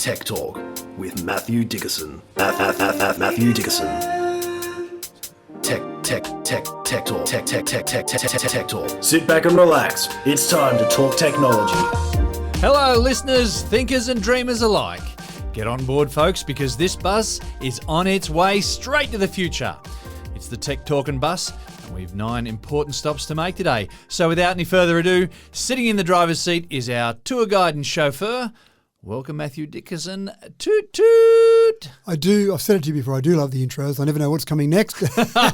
Tech Talk with Matthew Dickerson. Matthew Dickerson. Tech Talk. Tech Talk. Sit back and relax. It's time to talk technology. Hello, listeners, thinkers and dreamers alike. Get on board, folks, because this bus is on its way straight to the future. It's the Tech Talkin' bus, and we've 9 important stops to make today. So without any further ado, sitting in the driver's seat is our tour guide and chauffeur. Welcome, Matthew Dickerson. Toot toot! I've said it to you before, I do love the intros. I never know what's coming next.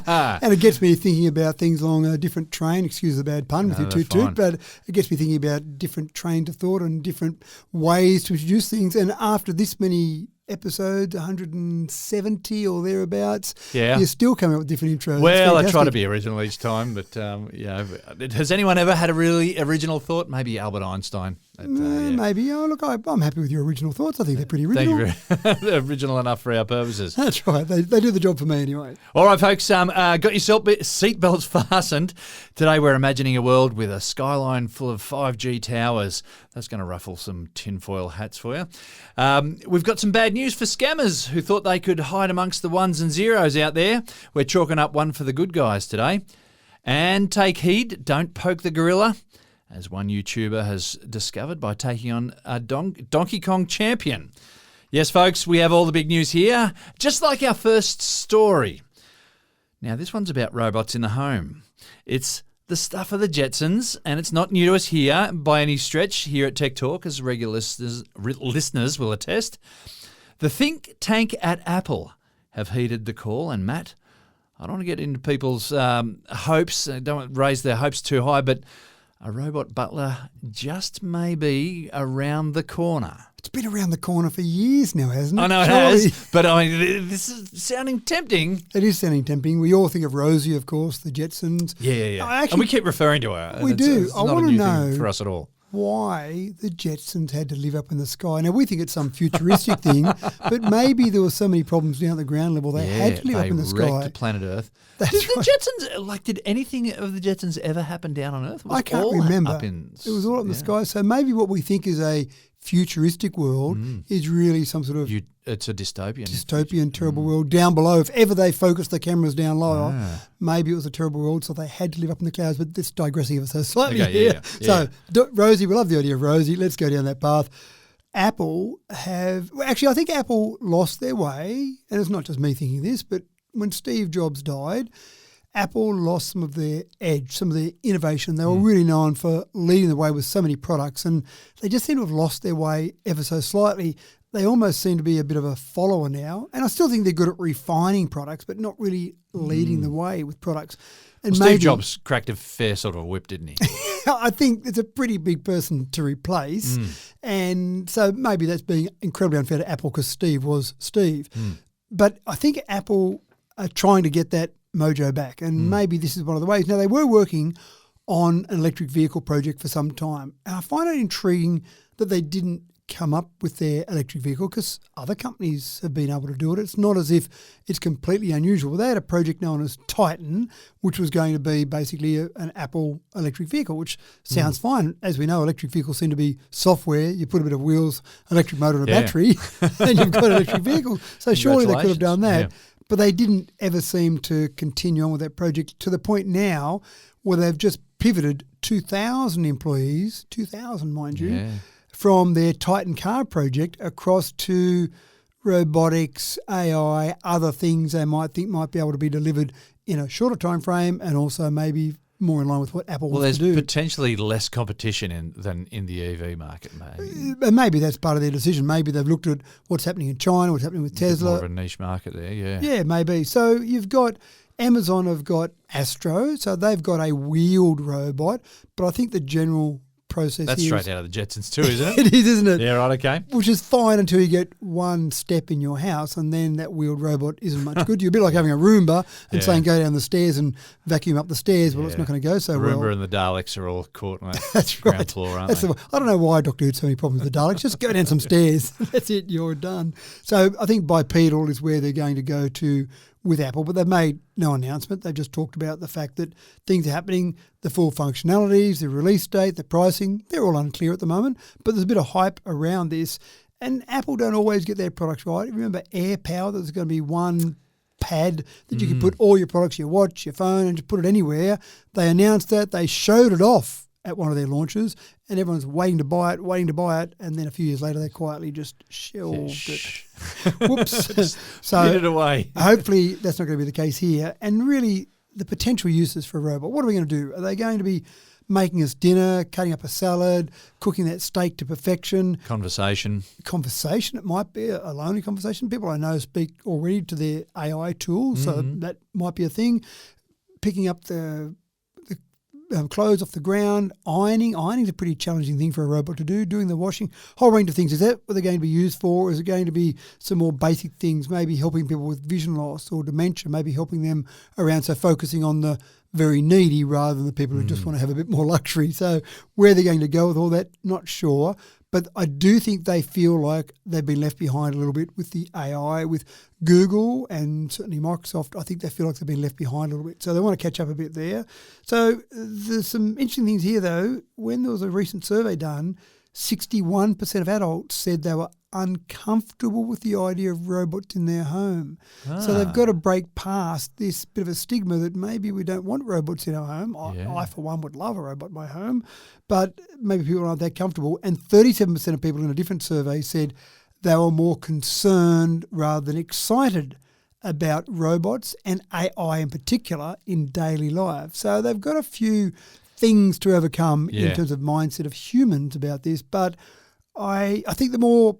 And it gets me thinking about things along a different train, excuse the bad pun with your toot toot, but it gets me thinking about different trains of thought and different ways to introduce things. And after this many episodes, 170 or thereabouts, you're still coming up with different intros. Well, I try to be original each time, but has anyone ever had a really original thought? Maybe Albert Einstein. Maybe. Oh, look, I'm happy with your original thoughts. I think they're pretty original. Thank you. They're original enough for our purposes. That's right. They do the job for me anyway. All right, folks, got your seatbelts fastened. Today we're imagining a world with a skyline full of 5G towers. That's going to ruffle some tinfoil hats for you. We've got some bad news for scammers who thought they could hide amongst the ones and zeros out there. We're chalking up one for the good guys today. And take heed, don't poke the gorilla, as one YouTuber has discovered by taking on a Donkey Kong champion. Yes, folks, we have all the big news here, just like our first story. Now, this one's about robots in the home. It's the stuff of the Jetsons, and it's not new to us here by any stretch here at Tech Talk, as regular listeners will attest. The think tank at Apple have heeded the call, and Matt, I don't want to get into people's hopes, I don't want to raise their hopes too high, but a robot butler just may be around the corner. It's been around the corner for years now, hasn't it? I know it has, but I mean, this is sounding tempting. It is sounding tempting. We all think of Rosie, of course, the Jetsons. Yeah. Actually, and we keep referring to her. We do. I want to know for us at all why the Jetsons had to live up in the sky. Now, we think it's some futuristic thing, but maybe there were so many problems down at the ground level they had to live up in the sky. They wrecked planet Earth. Did the Jetsons, did anything of the Jetsons ever happen down on Earth? I can't remember. It was all up in the sky. So maybe what we think is a futuristic world is really some sort of... It's a dystopian. Terrible world down below. If ever they focused the cameras down lower, maybe it was a terrible world, so they had to live up in the clouds. But that's digressing ever so slightly here. So, Rosie, we love the idea of Rosie. Let's go down that path. Apple have... Well, actually, I think Apple lost their way, and it's not just me thinking this, but when Steve Jobs died, Apple lost some of their edge, some of their innovation. They were really known for leading the way with so many products, and they just seem to have lost their way ever so slightly. They almost seem to be a bit of a follower now, and I still think they're good at refining products, but not really leading the way with products. And Steve Jobs cracked a fair sort of whip, didn't he? I think it's a pretty big person to replace, and so maybe that's being incredibly unfair to Apple because Steve was Steve. But I think Apple are trying to get that mojo back, and maybe this is one of the ways. Now, they were working on an electric vehicle project for some time, and I find it intriguing that they didn't come up with their electric vehicle because other companies have been able to do it. It's not as if it's completely unusual. They had a project known as Titan, which was going to be basically an Apple electric vehicle, which sounds fine. As we know, electric vehicles seem to be software. You put a bit of wheels, electric motor and a battery, and you've got an electric vehicle. So surely they could have done that. Yeah. But they didn't ever seem to continue on with that project to the point now where they've just pivoted 2,000 employees, 2,000 mind you, from their Titan car project across to robotics, AI, other things they might think might be able to be delivered in a shorter time frame and also maybe more in line with what Apple wants to do. Well, there's potentially less competition than in the EV market, maybe. And maybe that's part of their decision. Maybe they've looked at what's happening in China, what's happening with Tesla. More of a niche market there, Yeah, maybe. So you've got Amazon have got Astro, so they've got a wheeled robot, but I think the general process That's here straight out of the Jetsons too, isn't it? It is, isn't it? Yeah, right, okay. Which is fine until you get one step in your house and then that wheeled robot isn't much good. You're a bit like having a Roomba and saying go down the stairs and vacuum up the stairs. Well, it's not going to go so well. Roomba and the Daleks are all caught on That's ground right. floor, aren't they? I don't know why Doctor Who had so many problems with the Daleks. Just go down some stairs. That's it. You're done. So I think bipedal is where they're going to go to with Apple, but they've made no announcement. They've just talked about the fact that things are happening, the full functionalities, the release date, the pricing, they're all unclear at the moment, but there's a bit of hype around this. And Apple don't always get their products right. Remember AirPower, there's going to be one pad that you can put all your products, your watch, your phone, and just put it anywhere. They announced that. They showed it off at one of their launches, and everyone's waiting to buy it, and then a few years later they quietly just shelved it. Whoops. So get it away. Hopefully that's not going to be the case here. And really, the potential uses for a robot. What are we going to do? Are they going to be making us dinner, cutting up a salad, cooking that steak to perfection? Conversation. It might be a lonely conversation. People I know speak already to their AI tools, so that might be a thing. Picking up the clothes off the ground, ironing. Ironing's a pretty challenging thing for a robot to do. Doing the washing, whole range of things. Is that what they're going to be used for? Or is it going to be some more basic things, maybe helping people with vision loss or dementia, maybe helping them around, so focusing on the very needy rather than the people who just want to have a bit more luxury. So where they're going to go with all that, not sure. But I do think they feel like they've been left behind a little bit with the AI, with Google and certainly Microsoft. I think they feel like they've been left behind a little bit. So they want to catch up a bit there. So there's some interesting things here, though. When there was a recent survey done, 61% of adults said they were uncomfortable with the idea of robots in their home. So they've got to break past this bit of a stigma that maybe we don't want robots in our home. I for one, would love a robot in my home, but maybe people aren't that comfortable. And 37% of people in a different survey said they were more concerned rather than excited about robots and AI in particular in daily life. So they've got a few things to overcome in terms of mindset of humans about this. But I think the more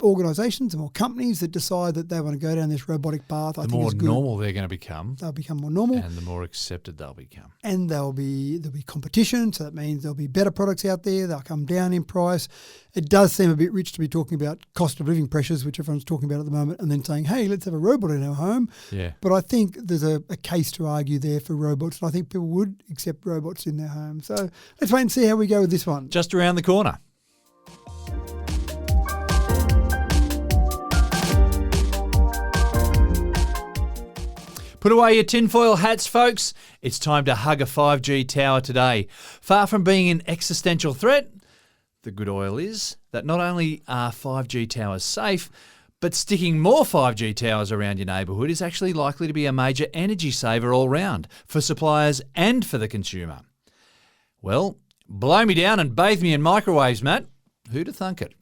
organisations, the more companies that decide that they want to go down this robotic path, I think is good. The more normal they're going to become. They'll become more normal. And the more accepted they'll become. And there'll be competition, so that means there'll be better products out there. They'll come down in price. It does seem a bit rich to be talking about cost of living pressures, which everyone's talking about at the moment, and then saying, hey, let's have a robot in our home. Yeah. But I think there's a case to argue there for robots, and I think people would accept robots in their home. So let's wait and see how we go with this one. Just around the corner. Put away your tinfoil hats, folks. It's time to hug a 5G tower today. Far from being an existential threat, the good oil is that not only are 5G towers safe, but sticking more 5G towers around your neighbourhood is actually likely to be a major energy saver all round for suppliers and for the consumer. Well, blow me down and bathe me in microwaves, Matt. Who'd have thunk it?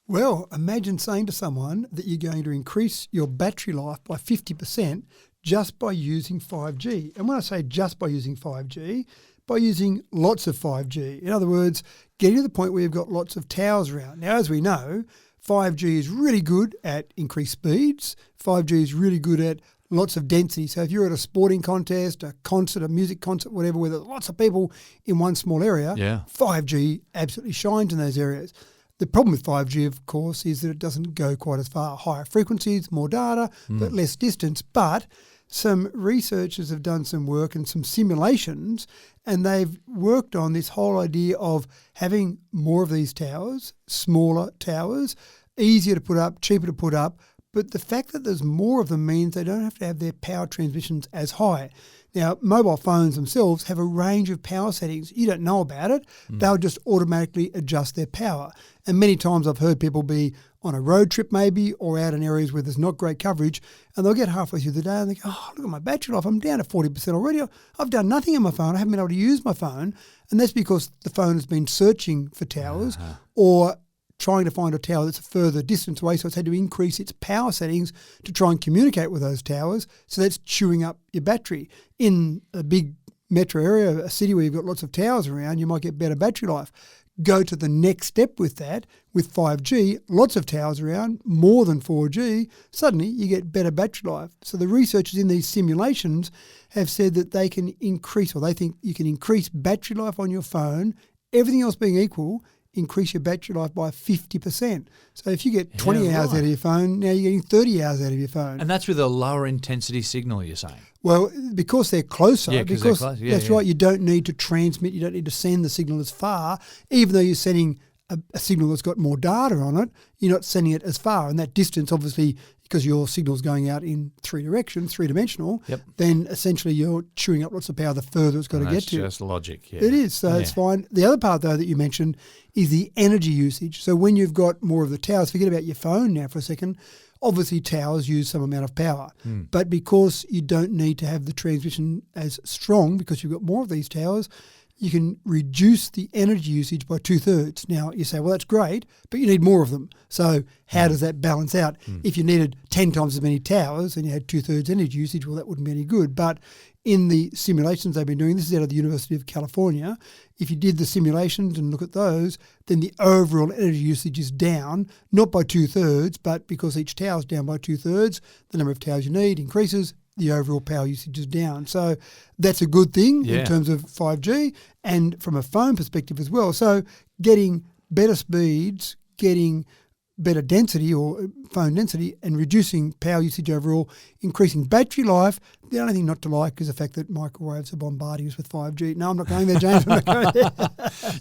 Well, imagine saying to someone that you're going to increase your battery life by 50% just by using 5G. And when I say just by using 5G, by using lots of 5G. In other words, getting to the point where you've got lots of towers around. Now, as we know, 5G is really good at increased speeds. 5G is really good at lots of density. So if you're at a sporting contest, a concert, a music concert, whatever, where there's lots of people in one small area, 5G absolutely shines in those areas. The problem with 5G, of course, is that it doesn't go quite as far. Higher frequencies, more data, but less distance. But some researchers have done some work and some simulations, and they've worked on this whole idea of having more of these towers, smaller towers, easier to put up, cheaper to put up. But the fact that there's more of them means they don't have to have their power transmissions as high. Now, mobile phones themselves have a range of power settings. You don't know about it. They'll just automatically adjust their power. And many times I've heard people be on a road trip maybe or out in areas where there's not great coverage, and they'll get halfway through the day and they go, oh, look at my battery life. I'm down to 40% already. I've done nothing on my phone. I haven't been able to use my phone. And that's because the phone has been searching for towers or trying to find a tower that's a further distance away, so it's had to increase its power settings to try and communicate with those towers, so that's chewing up your battery. In a big metro area, a city where you've got lots of towers around, you might get better battery life. Go to the next step with that, with 5G, lots of towers around, more than 4G, suddenly you get better battery life. So the researchers in these simulations have said that they can increase, or they think you can increase battery life on your phone, everything else being equal, increase your battery life by 50%. So if you get 20 hours out of your phone, now you're getting 30 hours out of your phone. And that's with a lower intensity signal, you're saying? Well, because they're closer. Yeah, because they're close. That's right. You don't need to transmit. You don't need to send the signal as far, even though you're sending a signal that's got more data on it, you're not sending it as far. And that distance, obviously, because your signal's going out in three-dimensional, then essentially you're chewing up lots of power the further it's got to get to. That's just logic, yeah. It is, so it's fine. The other part, though, that you mentioned is the energy usage. So when you've got more of the towers, forget about your phone now for a second, obviously towers use some amount of power. But because you don't need to have the transmission as strong because you've got more of these towers, you can reduce the energy usage by 2/3. Now, you say, well, that's great, but you need more of them. So how does that balance out? If you needed 10 times as many towers and you had 2/3 energy usage, well, that wouldn't be any good. But in the simulations they've been doing, this is out of the University of California, if you did the simulations and look at those, then the overall energy usage is down, not by 2/3, but because each tower is down by 2/3, the number of towers you need increases, the overall power usage is down. So that's a good thing in terms of 5G and from a phone perspective as well. So getting better speeds, getting better density or phone density and reducing power usage overall, increasing battery life. The only thing not to like is the fact that microwaves are bombarding us with 5G. No, I'm not going there, James. I'm not going there.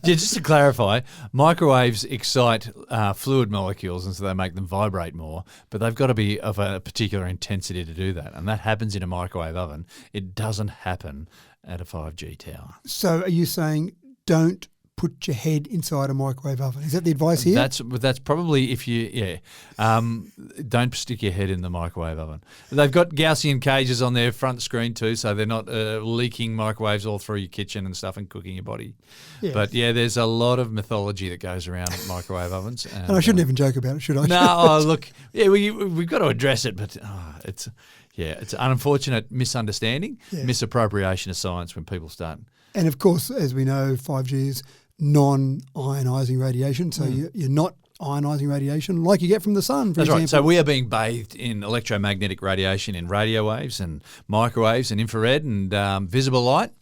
Yeah, just to clarify, microwaves excite fluid molecules and so they make them vibrate more, but they've got to be of a particular intensity to do that. And that happens in a microwave oven. It doesn't happen at a 5G tower. So are you saying don't put your head inside a microwave oven? Is that the advice here? That's probably if you don't stick your head in the microwave oven. They've got Gaussian cages on their front screen too, so they're not leaking microwaves all through your kitchen and stuff and cooking your body. Yeah. But there's a lot of mythology that goes around microwave ovens, and I shouldn't even joke about it, should I? No, look, we've got to address it, but it's an unfortunate misunderstanding, misappropriation of science when people start. And of course, as we know, 5G is non-ionising radiation, so you're not ionising radiation like you get from the sun, for example. Right. So we are being bathed in electromagnetic radiation in radio waves and microwaves and infrared and visible light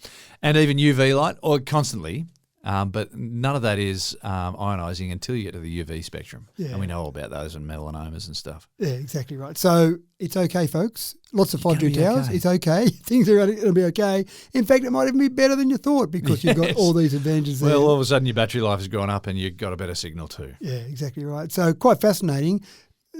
and even UV light or constantly. But none of that is ionising until you get to the UV spectrum. Yeah. And we know all about those and melanomas and stuff. Yeah, exactly right. So it's okay, folks. Lots of 5G towers. Okay. It's okay. Things are going to be okay. In fact, it might even be better than you thought because you've got all these advantages there. Well, all of a sudden your battery life has gone up and you've got a better signal too. Yeah, exactly right. So quite fascinating.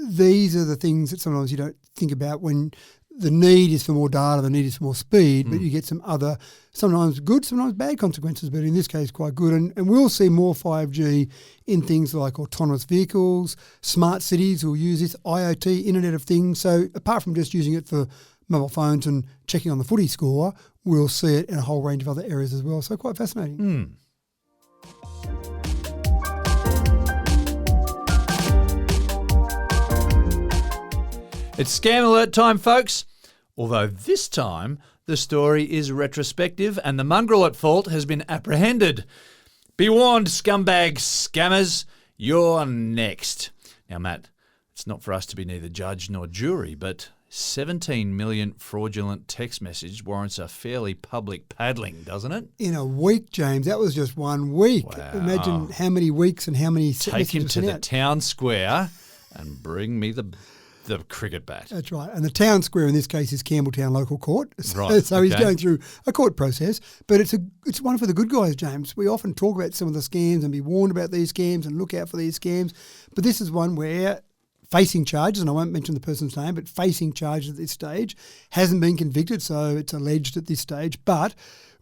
These are the things that sometimes you don't think about when the need is for more data, the need is for more speed, but you get some other, sometimes good, sometimes bad consequences, but in this case quite good. And we'll see more 5G in things like autonomous vehicles, smart cities will use this, IoT, Internet of Things. So apart from just using it for mobile phones and checking on the footy score, we'll see it in a whole range of other areas as well. So quite fascinating. It's Scam Alert time, folks. Although this time the story is retrospective and the mongrel at fault has been apprehended. Be warned, scumbag scammers, you're next. Now, Matt, it's not for us to be neither judge nor jury, but 17 million fraudulent text messages warrants a fairly public paddling, doesn't it? In a week, James. That was just 1 week. Wow. Imagine how many weeks and how many Take him to the town square and bring me the cricket bat. That's right. And the town square in this case is Campbelltown Local Court. Right. So he's going through a court process. But it's one for the good guys, James. We often talk about some of the scams and be warned about these scams and look out for these scams. But this is one where facing charges, and I won't mention the person's name, but facing charges at this stage, hasn't been convicted, so it's alleged at this stage. But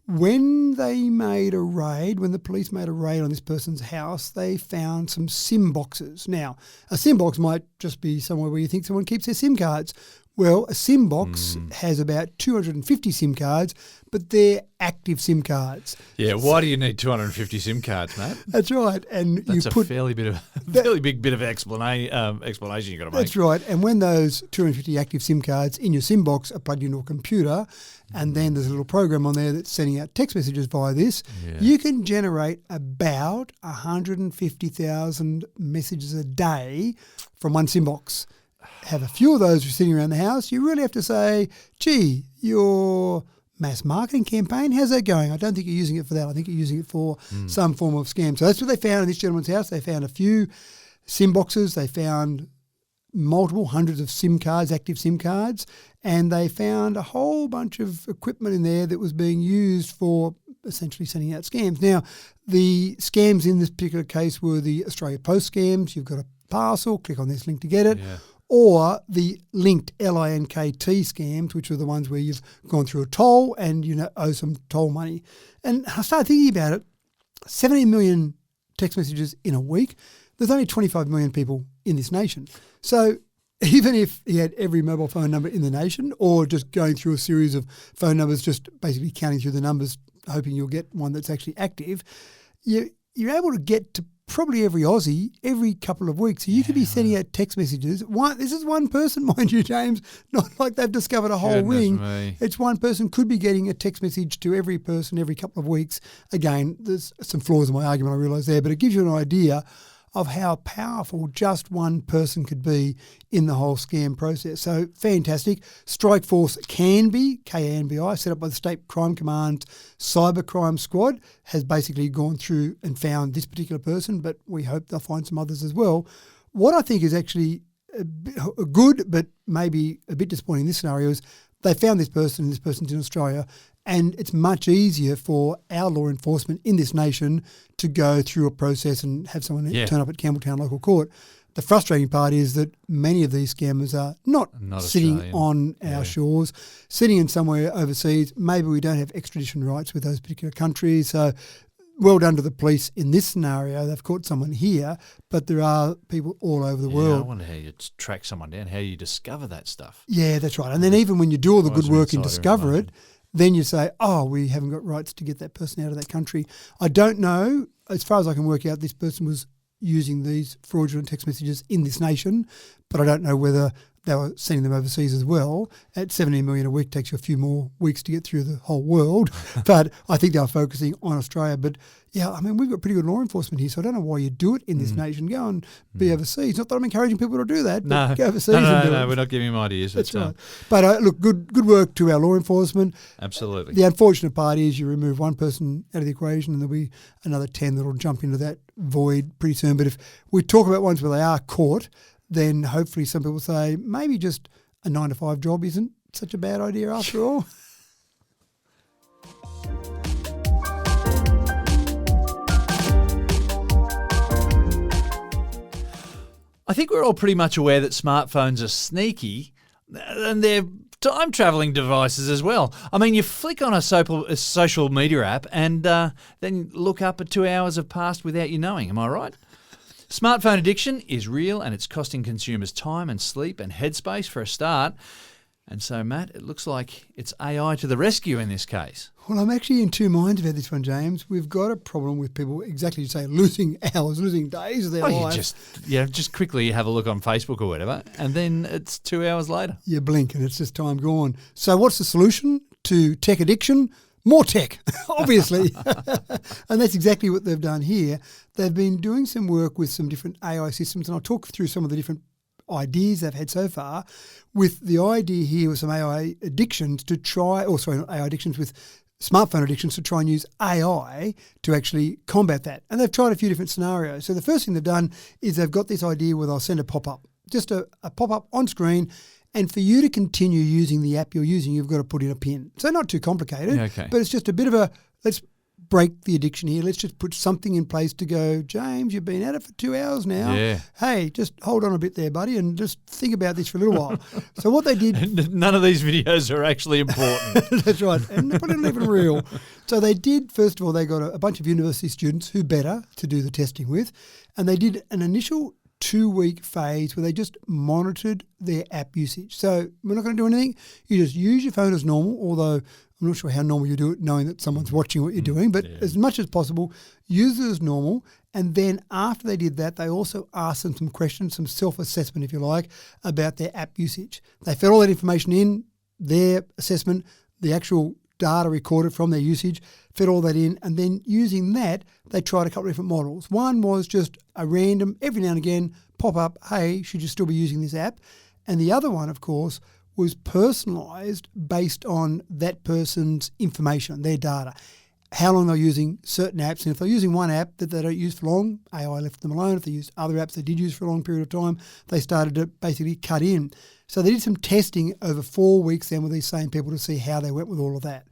when the police made a raid on this person's house, they found some SIM boxes. Now, a SIM box might just be somewhere where you think someone keeps their SIM cards. Well, a SIM box has about 250 SIM cards, but they're active SIM cards. Yeah, why do you need 250 SIM cards, Matt? That's right. And that's a fairly big bit of explanation you've got to make. That's right. And when those 250 active SIM cards in your SIM box are plugged into a computer, and then there's a little program on there that's sending out text messages via this, you can generate about 150,000 messages a day from one SIM box. Have a few of those sitting around the house, you really have to say, gee, your mass marketing campaign, how's that going? I don't think you're using it for that. I think you're using it for some form of scam. So that's what they found in this gentleman's house. They found a few SIM boxes. They found multiple hundreds of SIM cards, active SIM cards, and they found a whole bunch of equipment in there that was being used for essentially sending out scams. Now, the scams in this particular case were the Australia Post scams. You've got a parcel, click on this link to get it. Yeah. Or the linked LINKT scams, which are the ones where you've gone through a toll and you owe some toll money. And I started thinking about it, 17 million text messages in a week. There's only 25 million people in this nation. So even if he had every mobile phone number in the nation or just going through a series of phone numbers, just basically counting through the numbers, hoping you'll get one that's actually active, you're able to get to probably every Aussie every couple of weeks. So you could be sending out text messages. This is one person, mind you, James, not like they've discovered a whole ring. Me. It's one person could be getting a text message to every person every couple of weeks. Again, there's some flaws in my argument, I realise there, but it gives you an idea of how powerful just one person could be in the whole scam process. So fantastic. Strikeforce Canby, KANBI, set up by the State Crime Command Cybercrime Squad, has basically gone through and found this particular person, but we hope they'll find some others as well. What I think is actually a good but maybe a bit disappointing in this scenario is they found this person and this person's in Australia, and it's much easier for our law enforcement in this nation to go through a process and have someone turn up at Campbelltown Local Court. The frustrating part is that many of these scammers are not sitting Australian. on our shores, sitting in somewhere overseas. Maybe we don't have extradition rights with those particular countries. So well done to the police in this scenario. They've caught someone here, but there are people all over the world. I wonder how you track someone down, how you discover that stuff. Yeah, that's right. And then even when you do all the good work and insider discover it, information. then you say, we haven't got rights to get that person out of that country. I don't know. As far as I can work out, this person was using these fraudulent text messages in this nation, but I don't know whether they were sending them overseas as well. At 17 million a week takes you a few more weeks to get through the whole world, but I think they were focusing on Australia. But yeah, I mean, we've got pretty good law enforcement here, so I don't know why you do it in this nation. Go and be overseas. Not that I'm encouraging people to do that, but go overseas and do it. No, we're not giving them ideas. That's right. But look, good work to our law enforcement. Absolutely. The unfortunate part is you remove one person out of the equation and there'll be another 10 that will jump into that void pretty soon. But if we talk about ones where they are caught, then hopefully some people say maybe just a 9-to-5 job isn't such a bad idea after all. I think we're all pretty much aware that smartphones are sneaky and they're time traveling devices as well. I mean, you flick on a social media app and then look up at 2 hours have passed without you knowing. Am I right? Smartphone addiction is real and it's costing consumers time and sleep and headspace for a start. And so, Matt, it looks like it's AI to the rescue in this case. Well, I'm actually in two minds about this one, James. We've got a problem with people, exactly as you say, losing hours, losing days of their life. Just quickly have a look on Facebook or whatever, and then it's 2 hours later. You blink and it's just time gone. So what's the solution to tech addiction? More tech, obviously. And that's exactly what they've done here. They've been doing some work with some different AI systems, and I'll talk through some of the different ideas they've had so far, with the idea here with some AI addictions to try, not AI addictions, with smartphone addictions to try and use AI to actually combat that. And they've tried a few different scenarios. So the first thing they've done is they've got this idea where they'll send a pop-up, just a pop-up on screen, and for you to continue using the app you're using, you've got to put in a PIN. So not too complicated, but it's just a bit of a, let's break the addiction here. Let's just put something in place to go, James, you've been at it for 2 hours now. Yeah. Hey, just hold on a bit there, buddy, and just think about this for a little while. So what they did... None of these videos are actually important. That's right. And they're probably not even real. So they did, first of all, they got a bunch of university students, who better to do the testing with, and they did an initial 2-week phase where they just monitored their app usage. So we're not going to do anything. You just use your phone as normal, although I'm not sure how normal you do it knowing that someone's watching what you're doing, but as much as possible, use it as normal. And then after they did that, they also asked them some questions, some self-assessment, if you like, about their app usage. They fed all that information in, their assessment, the actual data recorded from their usage, fed all that in, and then using that, they tried a couple of different models. One was just a random, every now and again, pop up, hey, should you still be using this app? And the other one, of course, was personalised based on that person's information, their data, how long they're using certain apps. And if they're using one app that they don't use for long, AI left them alone. If they used other apps they did use for a long period of time, they started to basically cut in. So they did some testing over 4 weeks then with these same people to see how they went with all of that.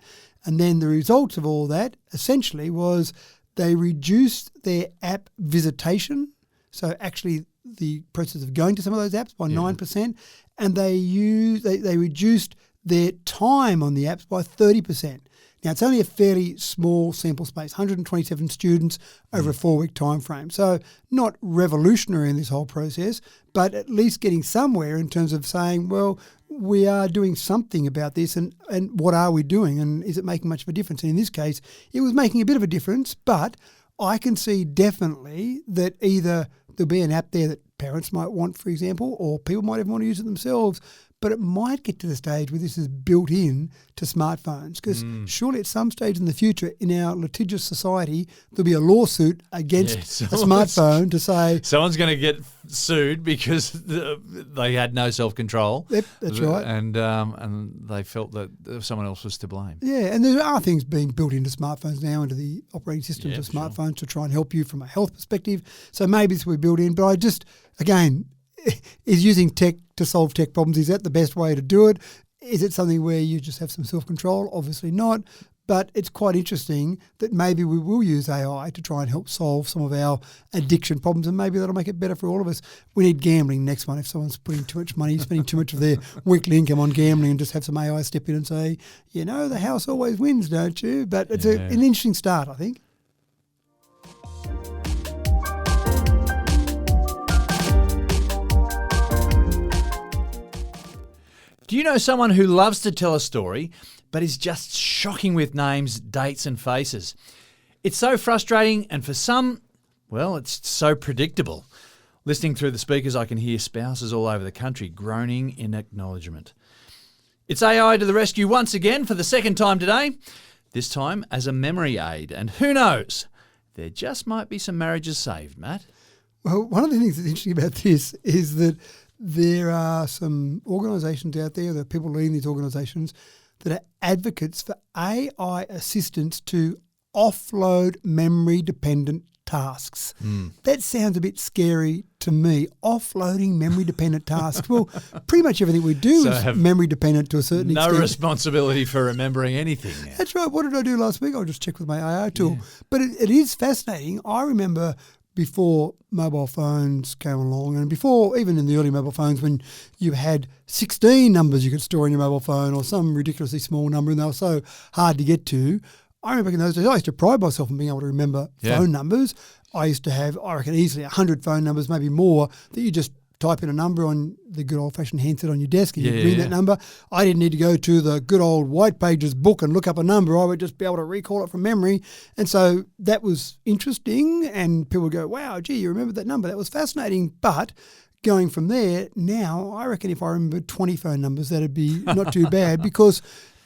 And then the results of all that essentially was they reduced their app visitation, so actually the process of going to some of those apps by 9%, and they reduced their time on the apps by 30%. Now, it's only a fairly small sample space, 127 students over a 4-week time frame. So not revolutionary in this whole process, but at least getting somewhere in terms of saying, well, we are doing something about this, and what are we doing, and is it making much of a difference? And in this case, it was making a bit of a difference, but I can see definitely that either there'll be an app there that parents might want, for example, or people might even want to use it themselves, but it might get to the stage where this is built in to smartphones, because surely at some stage in the future in our litigious society there'll be a lawsuit against a smartphone to say someone's going to get sued because they had no self-control. Yep, that's right. And they felt that someone else was to blame. Yeah, and there are things being built into smartphones now, into the operating systems of smartphones to try and help you from a health perspective. So maybe this will be built in, but I just, again, is using tech to solve tech problems, is that the best way to do it? Is it something where you just have some self-control? Obviously not. But it's quite interesting that maybe we will use AI to try and help solve some of our addiction problems, and maybe that'll make it better for all of us. We need gambling next one. If someone's putting too much money, spending too much of their weekly income on gambling, and just have some AI step in and say, the house always wins, don't you? But it's an interesting start, I think. Do you know someone who loves to tell a story but is just shocking with names, dates and faces? It's so frustrating, and for some, well, it's so predictable. Listening through the speakers, I can hear spouses all over the country groaning in acknowledgement. It's AI to the rescue once again for the second time today, this time as a memory aid. And who knows, there just might be some marriages saved, Matt. Well, one of the things that's interesting about this is that there are some organisations out there, there are people leading these organisations that are advocates for AI assistance to offload memory-dependent tasks. That sounds a bit scary to me, offloading memory-dependent tasks. Well, pretty much everything we do is memory-dependent to a certain extent. No responsibility for remembering anything now. That's right. What did I do last week? I'll just check with my AI tool. Yeah. But it is fascinating. I remember before mobile phones came along, and before even in the early mobile phones, when you had 16 numbers you could store in your mobile phone, or some ridiculously small number, and they were so hard to get to. I remember in those days, I used to pride myself on being able to remember phone numbers. I used to have, I reckon, easily 100 phone numbers, maybe more, that you just type in a number on the good old-fashioned handset on your desk and you'd ring that number. I didn't need to go to the good old White Pages book and look up a number. I would just be able to recall it from memory. And so that was interesting, and people would go, wow, gee, you remember that number. That was fascinating. But going from there, now I reckon if I remembered 20 phone numbers, that'd be not too bad, because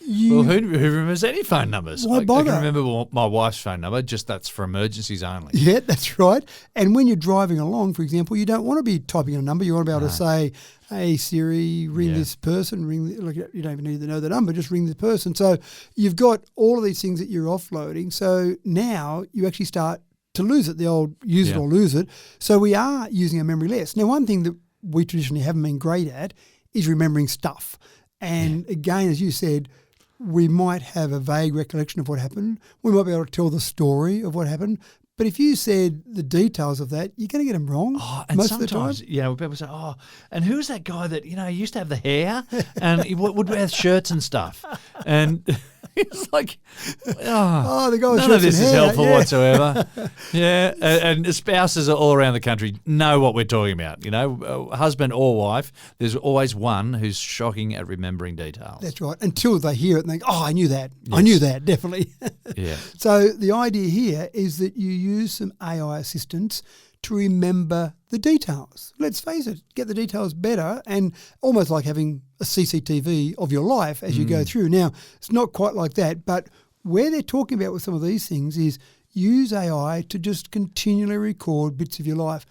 well, who remembers any phone numbers? Why bother? I can remember my wife's phone number, just that's for emergencies only. Yeah, that's right. And when you're driving along, for example, you don't want to be typing in a number. You want to be able to say, hey, Siri, ring this person. You don't even need to know the number, just ring this person. So you've got all of these things that you're offloading. So now you actually start to lose it, the old use it or lose it. So we are using our memory less. Now, one thing that we traditionally haven't been great at is remembering stuff. And again, as you said, we might have a vague recollection of what happened. We might be able to tell the story of what happened. But if you said the details of that, you're going to get them wrong most of the time. People say, and who's that guy that, he used to have the hair and he would wear shirts and stuff. And it's like, the guy with none shirts of this and is hair, helpful whatsoever. And spouses all around the country know what we're talking about. Husband or wife, there's always one who's shocking at remembering details. That's right. Until they hear it and think, I knew that. Yes. I knew that, definitely. So the idea here is that you use some AI assistance to remember the details. Let's face it, get the details better, and almost like having a CCTV of your life as you go through. Now, it's not quite like that, but where they're talking about with some of these things is use AI to just continually record bits of your life,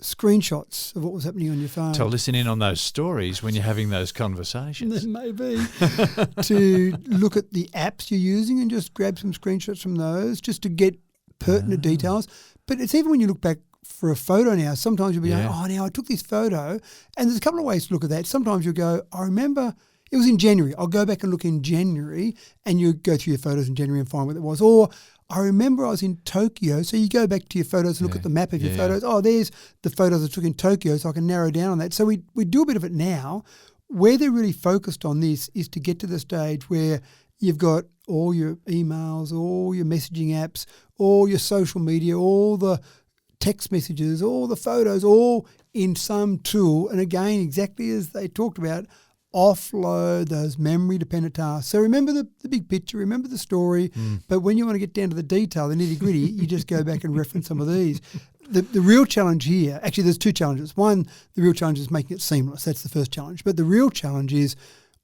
screenshots of what was happening on your phone. To listen in on those stories when you're having those conversations. Maybe. To look at the apps you're using and just grab some screenshots from those just to get pertinent details. But it's even when you look back for a photo now, sometimes you'll be going, now I took this photo. And there's a couple of ways to look at that. Sometimes you'll go, I remember It was in January. I'll go back and look in January, and you go through your photos in January and find what it was. Or I remember I was in Tokyo, so you go back to your photos and look at the map of your photos. Oh, there's the photos I took in Tokyo, so I can narrow down on that. So we do a bit of it now. Where they're really focused on this is to get to the stage where you've got all your emails, all your messaging apps, all your social media, all the text messages, all the photos, all in some tool. And again, exactly as they talked about, offload those memory-dependent tasks. So remember the big picture, remember the story, but when you want to get down to the detail, the nitty-gritty, you just go back and reference some of these. The real challenge here, actually there's two challenges. One, the real challenge is making it seamless. That's the first challenge. But the real challenge is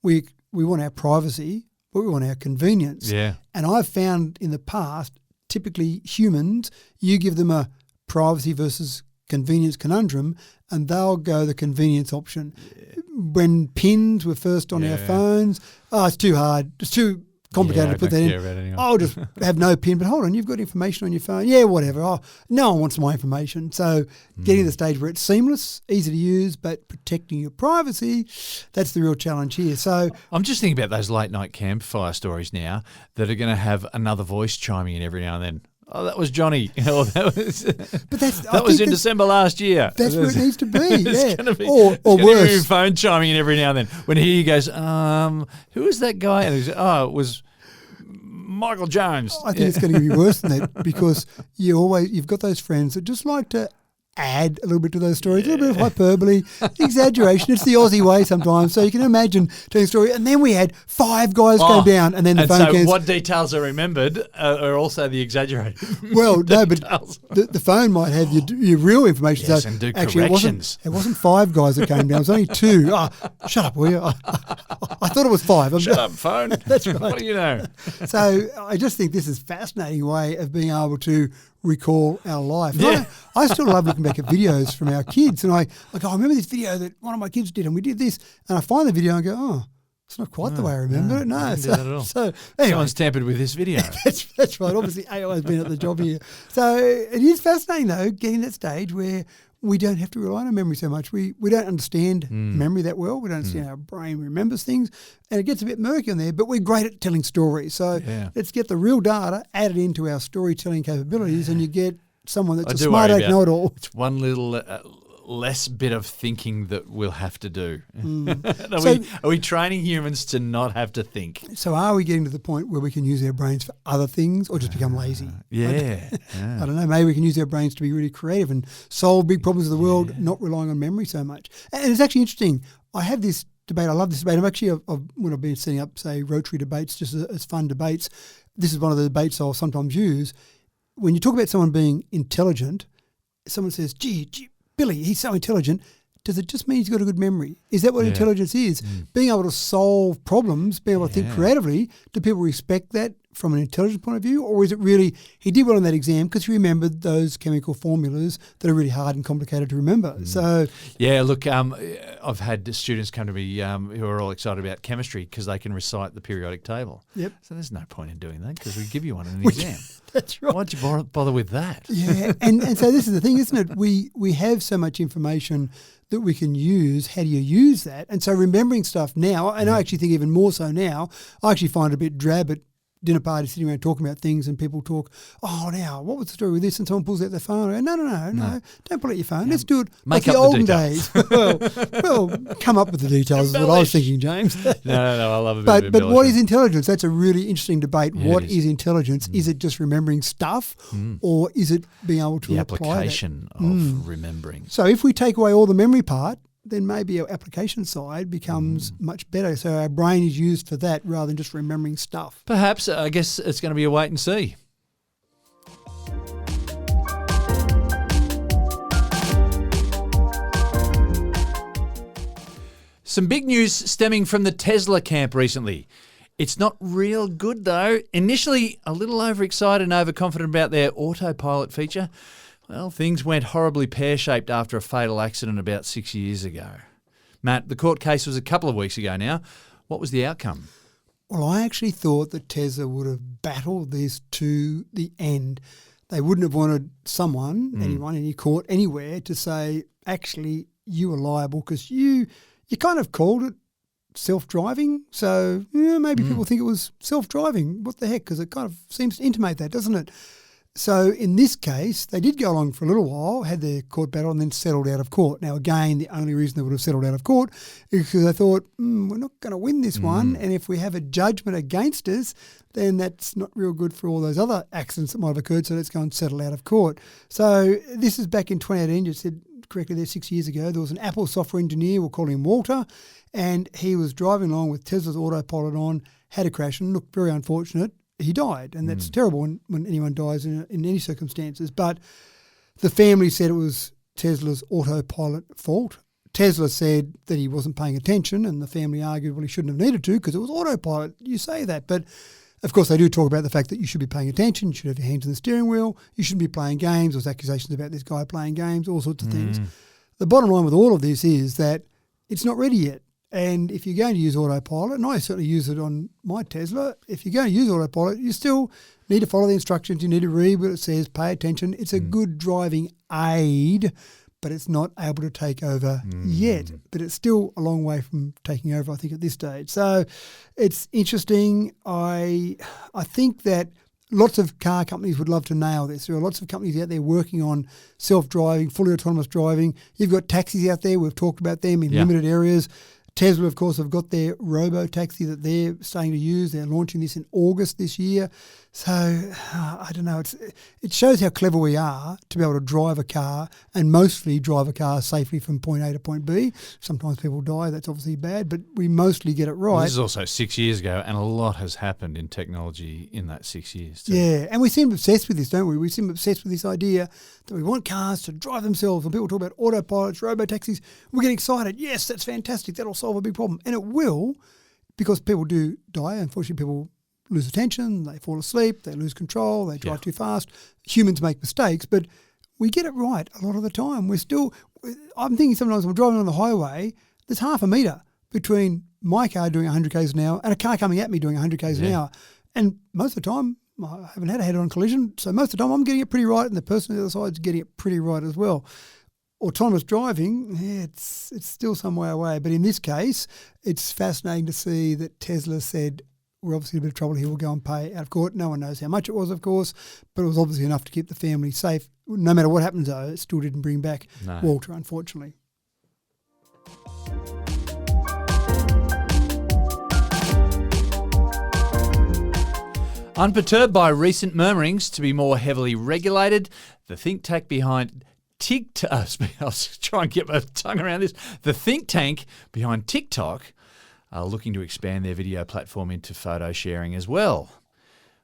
we want our privacy, but we want our convenience. Yeah. And I've found in the past, typically humans, you give them a privacy versus convenience conundrum, and they'll go the convenience option. Yeah. When pins were first on our phones, it's too hard. It's too complicated to put that in. Anyway. I'll just have no pin, but hold on, you've got information on your phone. Yeah, whatever. Oh, no one wants my information. So getting to the stage where it's seamless, easy to use, but protecting your privacy, that's the real challenge here. So I'm just thinking about those late night campfire stories now that are going to have another voice chiming in every now and then. Oh, that was Johnny. Or that was in December last year. That's where it needs to be. Yeah. Gonna be, or worse. Your phone chiming in every now and then. When he goes, who was that guy? And he goes, it was Michael Jones. I think it's going to be worse than that, because you've got those friends that just like to add a little bit to those stories, a little bit of hyperbole, exaggeration. It's the Aussie way sometimes. So you can imagine telling a story. And then we had 5 guys go down, and then the phone goes. What details are remembered are also the exaggerated. Well, no, but the phone might have your real information. Yes, so and do actually, corrections. It wasn't 5 guys that came down. It was only 2. Oh, shut up, will you? I thought it was 5. Shut up, phone. That's right. What do you know? So I just think this is a fascinating way of being able to recall our life. Yeah. I still love looking back at videos from our kids, and I remember this video that one of my kids did, and we did this, and I find the video and I go, it's not quite the way I remember it. No, I didn't do that at all. So anyway, Someone's tampered with this video. that's right. Obviously, AI has been at the job here. So it is fascinating, though, getting that stage where we don't have to rely on memory so much. We don't understand memory that well. We don't understand how our brain remembers things, and it gets a bit murky on there, but we're great at telling stories. So let's get the real data added into our storytelling capabilities, and you get someone that's a smart aleck know-it-all. It's one little less bit of thinking that we'll have to do. Are we training humans to not have to think? So are we getting to the point where we can use our brains for other things, or just become lazy? I don't know. Maybe we can use our brains to be really creative and solve big problems of the world, not relying on memory so much. And it's actually interesting. I have this debate. I love this debate. When I've been setting up, say, Rotary debates, just as fun debates, this is one of the debates I'll sometimes use. When you talk about someone being intelligent, someone says, gee, Billy, he's so intelligent. Does it just mean he's got a good memory? Is that what intelligence is? Being able to solve problems, being able to think creatively, do people respect that from an intelligence point of view? Or is it really, he did well on that exam because he remembered those chemical formulas that are really hard and complicated to remember? So look, I've had students come to me who are all excited about chemistry because they can recite the periodic table. Yep. So there's no point in doing that because we give you one in an exam. That's right. Why'd you bother with that? Yeah, and so this is the thing, isn't it? We have so much information that we can use. How do you use that? And so remembering stuff now, and I actually think even more so now, I actually find it a bit drab at dinner party sitting around talking about things, and people talk, now, what was the story with this? And someone pulls out their phone. And no, don't pull out your phone. Let's do it like the olden days. well, come up with the details is what I was thinking, James. No, I love it. But what is intelligence? That's a really interesting debate. Yeah, what is intelligence? Is it just remembering stuff, or is it being able to apply that? The application of remembering. So if we take away all the memory part, then maybe our application side becomes much better. So our brain is used for that rather than just remembering stuff. Perhaps. I guess it's going to be a wait and see. Some big news stemming from the Tesla camp recently. It's not real good, though. Initially, a little overexcited and overconfident about their Autopilot feature. Well, things went horribly pear-shaped after a fatal accident about 6 years ago. Matt, the court case was a couple of weeks ago now. What was the outcome? Well, I actually thought that Tesla would have battled this to the end. They wouldn't have wanted anyone, any court, anywhere to say, actually, you are liable because you kind of called it self-driving. So maybe people think it was self-driving. What the heck? Because it kind of seems to intimate that, doesn't it? So in this case, they did go along for a little while, had their court battle, and then settled out of court. Now, again, the only reason they would have settled out of court is because they thought, we're not going to win this one, and if we have a judgment against us, then that's not real good for all those other accidents that might have occurred, so let's go and settle out of court. So this is back in 2018, you said correctly there, 6 years ago. There was an Apple software engineer, we'll call him Walter, and he was driving along with Tesla's Autopilot on, had a crash, and looked very unfortunate. He died, and that's terrible when anyone dies in any circumstances. But the family said it was Tesla's Autopilot fault. Tesla said that he wasn't paying attention, and the family argued, well, he shouldn't have needed to because it was Autopilot. You say that. But, of course, they do talk about the fact that you should be paying attention, you should have your hands on the steering wheel, you shouldn't be playing games. There's accusations about this guy playing games, all sorts of things. The bottom line with all of this is that it's not ready yet. And if you're going to use Autopilot, and I certainly use it on my Tesla, if you're going to use Autopilot, you still need to follow the instructions. You need to read what it says, pay attention. It's a good driving aid, but it's not able to take over yet. But it's still a long way from taking over, I think, at this stage. So it's interesting. I think that lots of car companies would love to nail this. There are lots of companies out there working on self-driving, fully autonomous driving. You've got taxis out there. We've talked about them in limited areas. Tesla, of course, have got their robo-taxi that they're starting to use. They're launching this in August this year. So, I don't know. It shows how clever we are to be able to drive a car and mostly drive a car safely from point A to point B. Sometimes people die. That's obviously bad, but we mostly get it right. Well, this is also 6 years ago, and a lot has happened in technology in that 6 years too. Yeah, and we seem obsessed with this, don't we? We seem obsessed with this idea that we want cars to drive themselves. When people talk about autopilots, robo-taxis, we get excited. Yes, that's fantastic. That'll solve a big problem. And it will, because people do die. Unfortunately, people lose attention, they fall asleep, they lose control, they drive too fast. Humans make mistakes, but we get it right a lot of the time. I'm thinking sometimes I'm driving on the highway, there's half a metre between my car doing 100 k's an hour and a car coming at me doing 100 k's an hour. And most of the time, I haven't had a head-on collision, so most of the time I'm getting it pretty right and the person on the other side is getting it pretty right as well. Autonomous driving, it's still some way away. But in this case, it's fascinating to see that Tesla said, we're obviously in a bit of trouble here, we'll go and pay out of court. No one knows how much it was, of course, but it was obviously enough to keep the family safe. No matter what happens, though, it still didn't bring back Walter, unfortunately. Unperturbed by recent murmurings to be more heavily regulated, the think tank behind TikTok, I was trying to get my tongue around this, the think tank behind TikTok are looking to expand their video platform into photo sharing as well.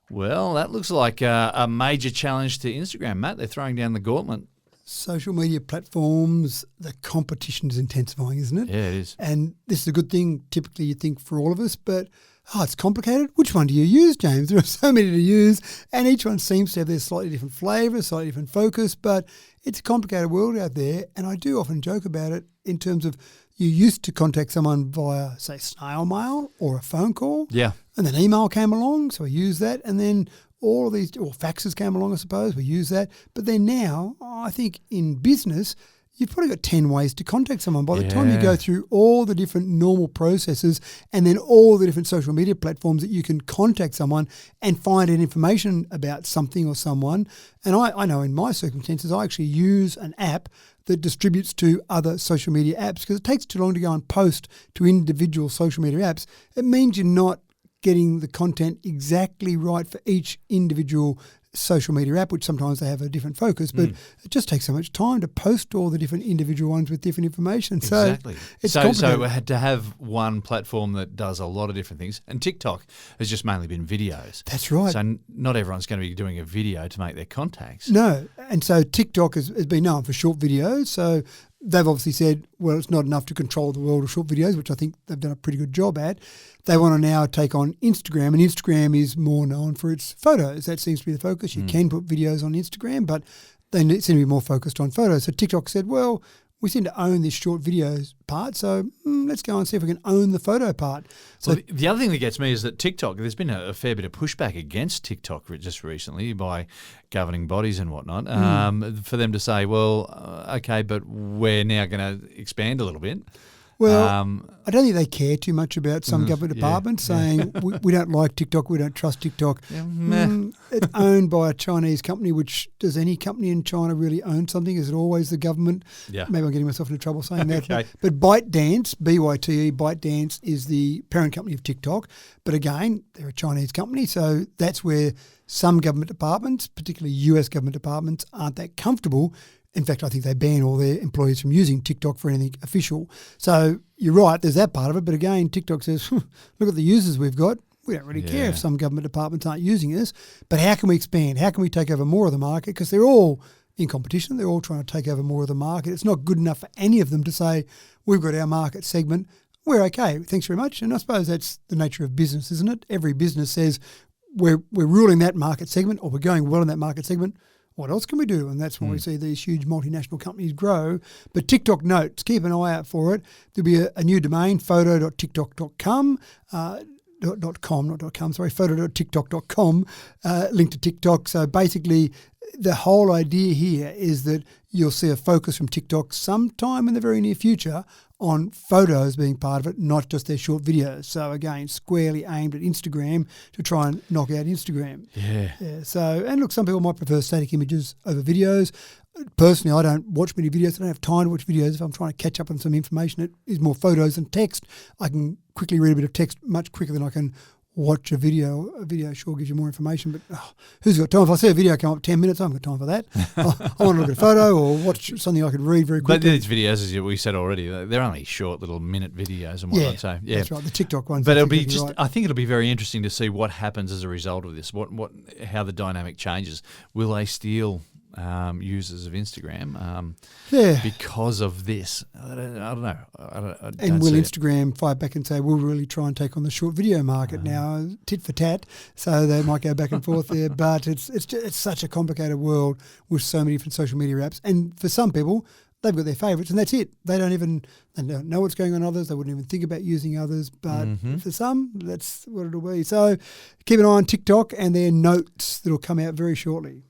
Well, that looks like a major challenge to Instagram, Matt. They're throwing down the gauntlet. Social media platforms, the competition is intensifying, isn't it? Yeah, it is. And this is a good thing, typically you think, for all of us, but it's complicated. Which one do you use, James? There are so many to use, and each one seems to have their slightly different flavour, slightly different focus, but it's a complicated world out there, and I do often joke about it in terms of you used to contact someone via, say, snail mail or a phone call. Yeah. And then email came along, so we use that. And then all of these, or faxes came along, I suppose, we use that. But then now, I think in business, you've probably got 10 ways to contact someone. By the time you go through all the different normal processes and then all the different social media platforms that you can contact someone and find out information about something or someone. And I know in my circumstances, I actually use an app that distributes to other social media apps because it takes too long to go and post to individual social media apps. It means you're not getting the content exactly right for each individual social media app, which sometimes they have a different focus, but it just takes so much time to post all the different individual ones with different information. Exactly. So it's so complicated. we had to have one platform that does a lot of different things, and TikTok has just mainly been videos. That's right. So not everyone's going to be doing a video to make their contacts. No, and so TikTok has been known for short videos, so they've obviously said, well, it's not enough to control the world of short videos, which I think they've done a pretty good job at. They want to now take on Instagram, and Instagram is more known for its photos. That seems to be the focus. You can put videos on Instagram, but they seem to be more focused on photos. So TikTok said, well, we seem to own this short videos part, so let's go and see if we can own the photo part. So well, the other thing that gets me is that TikTok, there's been a fair bit of pushback against TikTok just recently by governing bodies and whatnot, for them to say, well, okay, but we're now going to expand a little bit. Well, I don't think they care too much about some government yeah, departments saying we don't like TikTok, we don't trust TikTok. It's owned by a Chinese company, which does any company in China really own something? Is it always the government? Yeah. Maybe I'm getting myself into trouble saying that. Okay. But ByteDance, BYTE, ByteDance is the parent company of TikTok. But again, they're a Chinese company, so that's where some government departments, particularly US government departments, aren't that comfortable. In fact, I think they ban all their employees from using TikTok for anything official. So you're right, there's that part of it. But again, TikTok says, look at the users we've got. We don't really care if some government departments aren't using us. But how can we expand? How can we take over more of the market? Because they're all in competition. They're all trying to take over more of the market. It's not good enough for any of them to say, we've got our market segment. We're okay. Thanks very much. And I suppose that's the nature of business, isn't it? Every business says, we're ruling that market segment, or we're going well in that market segment. What else can we do? And that's why we see these huge multinational companies grow. But TikTok notes, keep an eye out for it. There'll be a new domain, photo.tiktok.com, photo.tiktok.com, linked to TikTok. So basically, the whole idea here is that you'll see a focus from TikTok sometime in the very near future on photos being part of it, not just their short videos. So again, squarely aimed at Instagram to try and knock out Instagram. Yeah. So, and look, some people might prefer static images over videos. Personally, I don't watch many videos. I don't have time to watch videos. If I'm trying to catch up on some information, it is more photos than text. I can quickly read a bit of text much quicker than I can watch a video. A video sure gives you more information, but who's got time? If I see a video come up 10 minutes, I haven't got time for that. I want to look at a photo or watch something I could read very quickly. But these videos, as we said already, they're only short little minute videos and whatnot. So, that's right. The TikTok ones. But it'll be just. Right. I think it'll be very interesting to see what happens as a result of this. How the dynamic changes. Will they steal users of Instagram because of this? I don't know. And will Instagram fight back and say, we'll really try and take on the short video market now, tit for tat, so they might go back and forth there. But it's such a complicated world with so many different social media apps. And for some people, they've got their favourites and that's it. They don't know what's going on others. They wouldn't even think about using others. But for some, that's what it'll be. So keep an eye on TikTok and their notes that'll come out very shortly.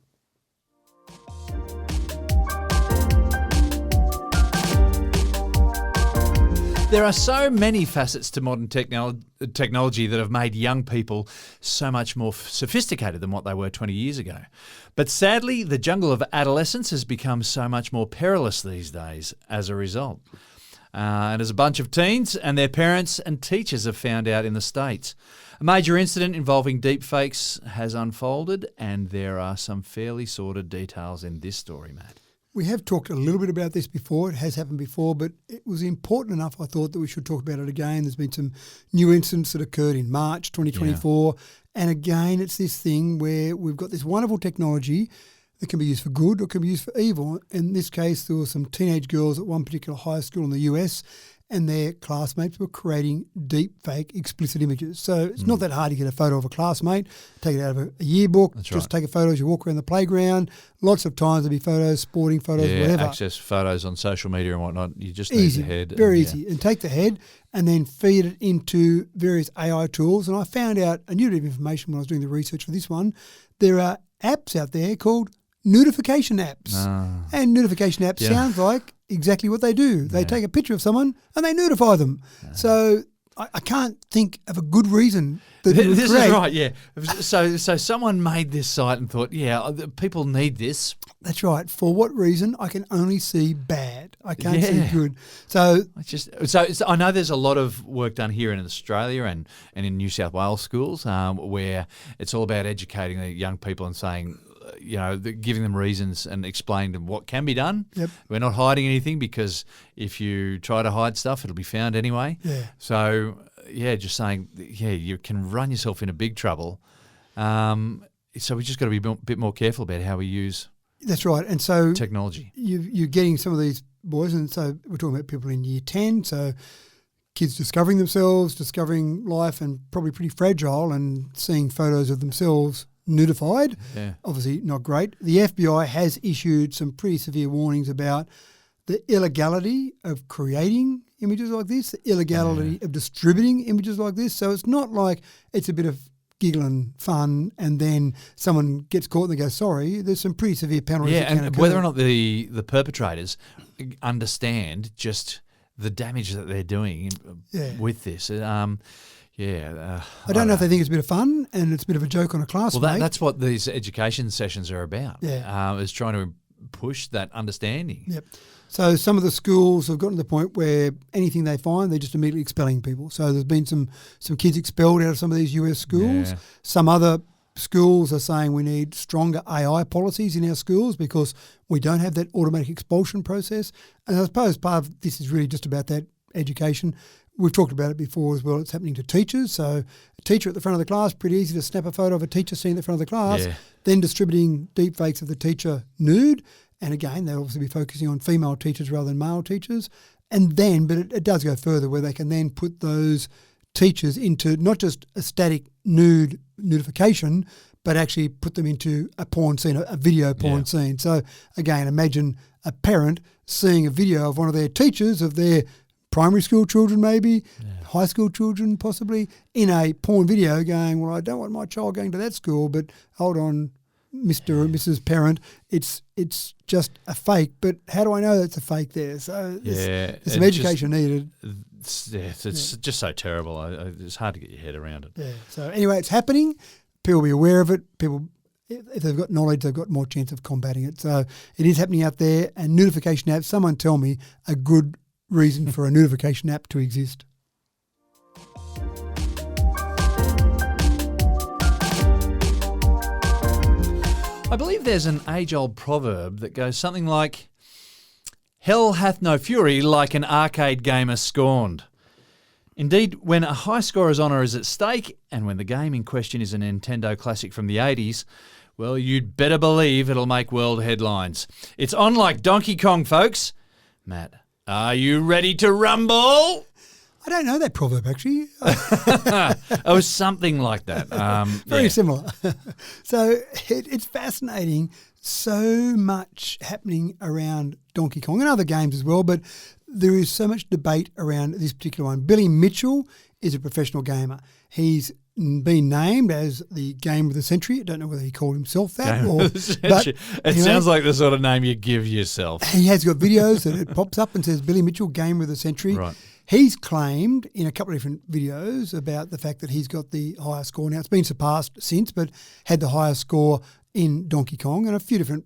There are so many facets to modern technology that have made young people so much more sophisticated than what they were 20 years ago. But sadly, the jungle of adolescence has become so much more perilous these days as a result. And as a bunch of teens and their parents and teachers have found out in the States. A major incident involving deepfakes has unfolded, and there are some fairly sordid details in this story, Matt. We have talked a little bit about this before. It has happened before, but it was important enough, I thought, that we should talk about it again. There's been some new incidents that occurred in March 2024. Yeah. And again, it's this thing where we've got this wonderful technology that can be used for good or can be used for evil. In this case, there were some teenage girls at one particular high school in the US, and their classmates were creating deepfake explicit images. So it's not that hard to get a photo of a classmate, take it out of a yearbook, take a photo as you walk around the playground. Lots of times there'll be photos, sporting photos, whatever. Access photos on social media and whatnot. You just need the head. Very easy. And take the head and then feed it into various AI tools. And I found out a new bit of information when I was doing the research for this one. There are apps out there called notification apps. And notification apps sounds like exactly what they do. They take a picture of someone and they notify them. So I can't think of a good reason that this is right, yeah. So someone made this site and thought, people need this. That's right. For what reason? I can only see bad. I can't see good. So I know there's a lot of work done here in Australia and in New South Wales schools where it's all about educating the young people and saying, giving them reasons and explaining to them what can be done. Yep. We're not hiding anything, because if you try to hide stuff, it'll be found anyway. Yeah. So, just saying, you can run yourself into big trouble. So we just got to be a bit more careful about how we use That's right. And so technology. You're getting some of these boys, and so we're talking about people in year 10, so kids discovering themselves, discovering life, and probably pretty fragile, and seeing photos of themselves notified. Yeah. Obviously not great. The FBI has issued some pretty severe warnings about the illegality of creating images like this, the illegality of distributing images like this. So it's not like it's a bit of giggle and fun and then someone gets caught and they go, sorry. There's some pretty severe penalties that can and occur. whether or not the perpetrators understand just the damage that they're doing with this. I don't know if they think it's a bit of fun and it's a bit of a joke on a classmate. Well, that's what these education sessions are about. Yeah. Is trying to push that understanding. Yep. So some of the schools have gotten to the point where anything they find, they're just immediately expelling people. So there's been some kids expelled out of some of these US schools. Yeah. Some other schools are saying we need stronger AI policies in our schools because we don't have that automatic expulsion process. And I suppose part of this is really just about that education. We've talked about it before as well. It's happening to teachers. So a teacher at the front of the class, pretty easy to snap a photo of a teacher sitting at the front of the class, then distributing deepfakes of the teacher nude. And again, they'll obviously be focusing on female teachers rather than male teachers. And then, but it does go further where they can then put those teachers into not just a static nude nudification, but actually put them into a porn scene, a video porn scene. So again, imagine a parent seeing a video of one of their teachers, of their primary school children maybe, high school children possibly, in a porn video going, well, I don't want my child going to that school, but hold on, Mr. or Mrs. Parent, it's just a fake, but how do I know that's a fake there? So there's some education needed. It's just so terrible. It's hard to get your head around it. Yeah. So anyway, it's happening. People will be aware of it. People, if they've got knowledge, they've got more chance of combating it. So it is happening out there. And notification apps, someone tell me a good reason for a notification app to exist. I believe there's an age-old proverb that goes something like, "Hell hath no fury like an arcade gamer scorned." Indeed, when a high scorer's honour is at stake, and when the game in question is a Nintendo classic from the 80s, well, you'd better believe it'll make world headlines. It's on like Donkey Kong, folks. Matt, are you ready to rumble? I don't know that proverb, actually. It was something like that. Very similar. So it's fascinating. So much happening around Donkey Kong and other games as well, but there is so much debate around this particular one. Billy Mitchell is a professional gamer. He's been named as the Game of the Century. I don't know whether he called himself that. It sounds like the sort of name you give yourself. He has got videos that it pops up and says Billy Mitchell, Game of the Century. Right. He's claimed in a couple of different videos about the fact that he's got the highest score. Now, it's been surpassed since, but had the highest score in Donkey Kong and a few different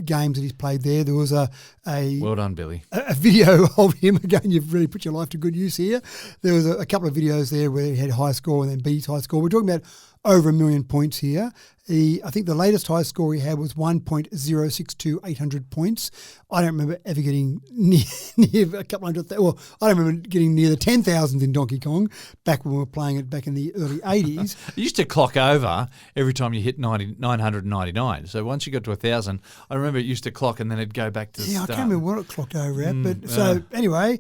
games that he's played there. There was a well done, Billy. A video of him. Again, you've really put your life to good use here. There was a couple of videos there where he had high score and then beat his high score. We're talking about over 1 million points here. I think the latest high score he had was 1.062800 points. I don't remember ever getting near a couple hundred. Well, I don't remember getting near the 10,000 in Donkey Kong back when we were playing it back in the early 80s. It used to clock over every time you hit 999. So once you got to 1,000, I remember it used to clock and then it'd go back to the start. I can't remember what it clocked over at. But so anyway,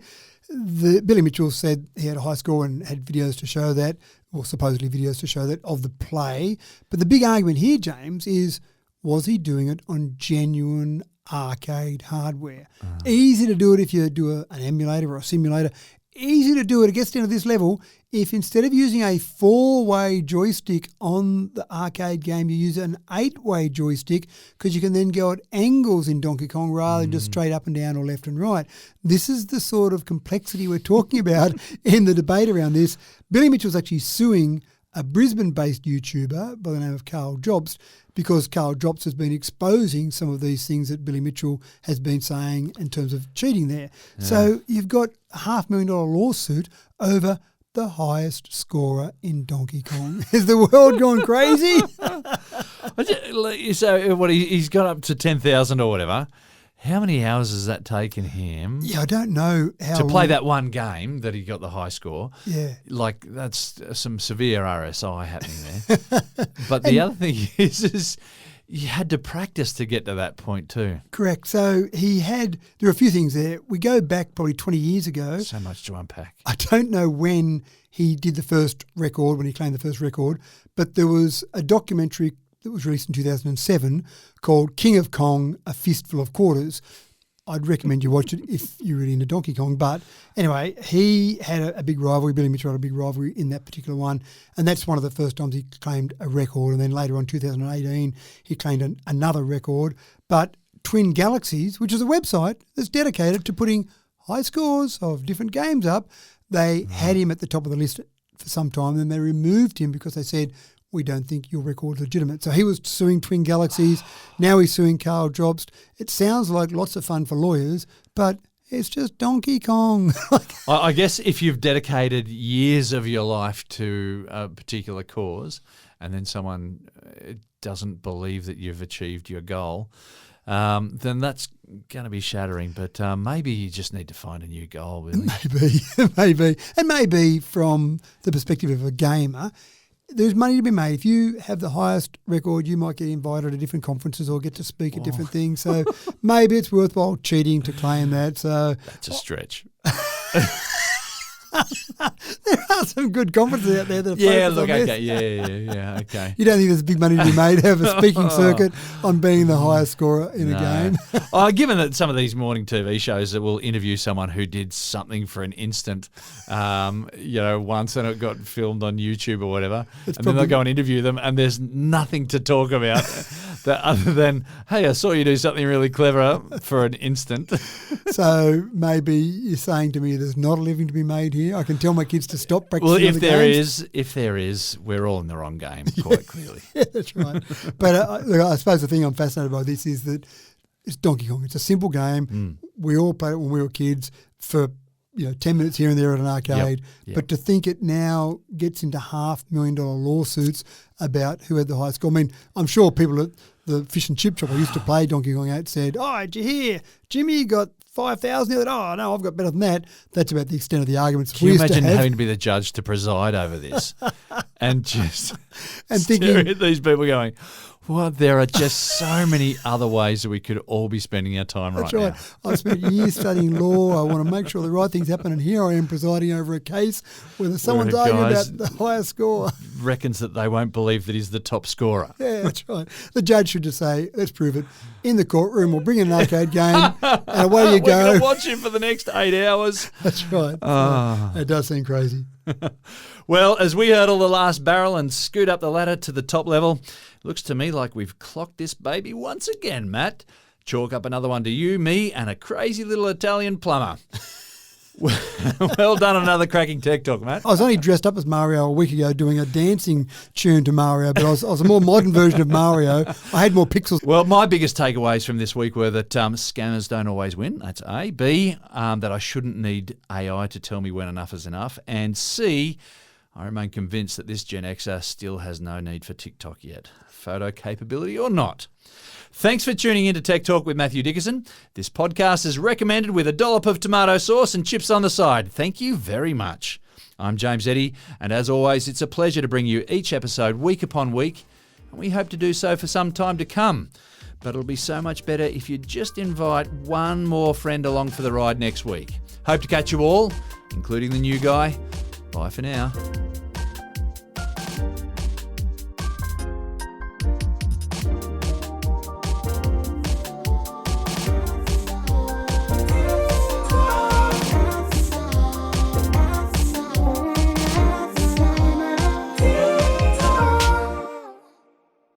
Billy Mitchell said he had a high score and had videos to show that, or supposedly videos to show that, of the play. But the big argument here, James, is was he doing it on genuine arcade hardware? Easy to do it if you do an emulator or a simulator. Easy to do it. It gets down to this level. If instead of using a 4-way joystick on the arcade game, you use an 8-way joystick, because you can then go at angles in Donkey Kong rather than just straight up and down or left and right. This is the sort of complexity we're talking about in the debate around this. Billy Mitchell's actually suing a Brisbane-based YouTuber by the name of Carl Jobst, because Carl Jobst has been exposing some of these things that Billy Mitchell has been saying in terms of cheating there. Yeah. So you've got a $500,000 lawsuit over the highest scorer in Donkey Kong. Is the world gone crazy? So what, he's got up to 10,000 or whatever. How many hours has that taken him? Yeah, I don't know how to play that one game that he got the high score. Yeah, like that's some severe RSI happening there. But the other thing is you had to practice to get to that point too. Correct. So there are a few things there. We go back probably 20 years ago. So much to unpack. I don't know when he did the first record, when he claimed the first record, but there was a documentary that was released in 2007 called King of Kong, A Fistful of Quarters. I'd recommend you watch it if you're really into Donkey Kong. But anyway, he had a big rivalry. Billy Mitchell had a big rivalry in that particular one. And that's one of the first times he claimed a record. And then later on, 2018, he claimed another record. But Twin Galaxies, which is a website that's dedicated to putting high scores of different games up, they had him at the top of the list for some time. Then they removed him because they said, we don't think your record's legitimate. So he was suing Twin Galaxies. Now he's suing Carl Jobst. It sounds like lots of fun for lawyers, but it's just Donkey Kong. I guess if you've dedicated years of your life to a particular cause and then someone doesn't believe that you've achieved your goal, then that's going to be shattering. But maybe you just need to find a new goal, really. Maybe. And maybe from the perspective of a gamer, there's money to be made. If you have the highest record, you might get invited to different conferences or get to speak at different things. So maybe it's worthwhile cheating to claim that. So that's a stretch. There are some good conferences out there that are okay. You don't think there's big money to be made? Have a speaking circuit on being the highest scorer in a game? Given that some of these morning TV shows that will interview someone who did something for an instant, once and it got filmed on YouTube or whatever, then they'll go and interview them and there's nothing to talk about other than, hey, I saw you do something really clever for an instant. So maybe you're saying to me there's not a living to be made here. I can tell my kids to stop practicing. Well, if there is, we're all in the wrong game, quite clearly. Yeah, that's right. But look, I suppose the thing I'm fascinated by this is that it's Donkey Kong. It's a simple game. We all played it when we were kids for 10 minutes here and there at an arcade. Yep. But to think it now gets into $500,000 lawsuits about who had the highest score. I mean, I'm sure people at the fish and chip shop I used to play Donkey Kong at said, "Oh, did you hear? Jimmy got 5,000." Oh, no, I've got better than that. That's about the extent of the arguments. Can you imagine having to be the judge to preside over this and just stare at these people going, well, there are just so many other ways that we could all be spending our time That's right right. now. I've spent years studying law. I want to make sure the right things happen, and here I am presiding over a case where someone's arguing about the highest score. Reckons that they won't believe that he's the top scorer. Yeah, that's right. The judge should just say, let's prove it. In the courtroom, we'll bring in an arcade game, and away you go. We're going to watch him for the next 8 hours. That's right. It does seem crazy. Well, as we hurdle the last barrel and scoot up the ladder to the top level, looks to me like we've clocked this baby once again, Matt. Chalk up another one to you, me, and a crazy little Italian plumber. Well done on another cracking tech talk, Matt. I was only dressed up as Mario a week ago doing a dancing tune to Mario, but I was a more modern version of Mario. I had more pixels. Well, my biggest takeaways from this week were that scammers don't always win. That's A. B, that I shouldn't need AI to tell me when enough is enough. And C, I remain convinced that this Gen Xer still has no need for TikTok yet, photo capability or not. Thanks for tuning in to Tech Talk with Matthew Dickerson. This podcast is recommended with a dollop of tomato sauce and chips on the side. Thank you very much. I'm James Eddy, and as always, it's a pleasure to bring you each episode week upon week, and we hope to do so for some time to come. But it'll be so much better if you just invite one more friend along for the ride next week. Hope to catch you all, including the new guy. Bye for now.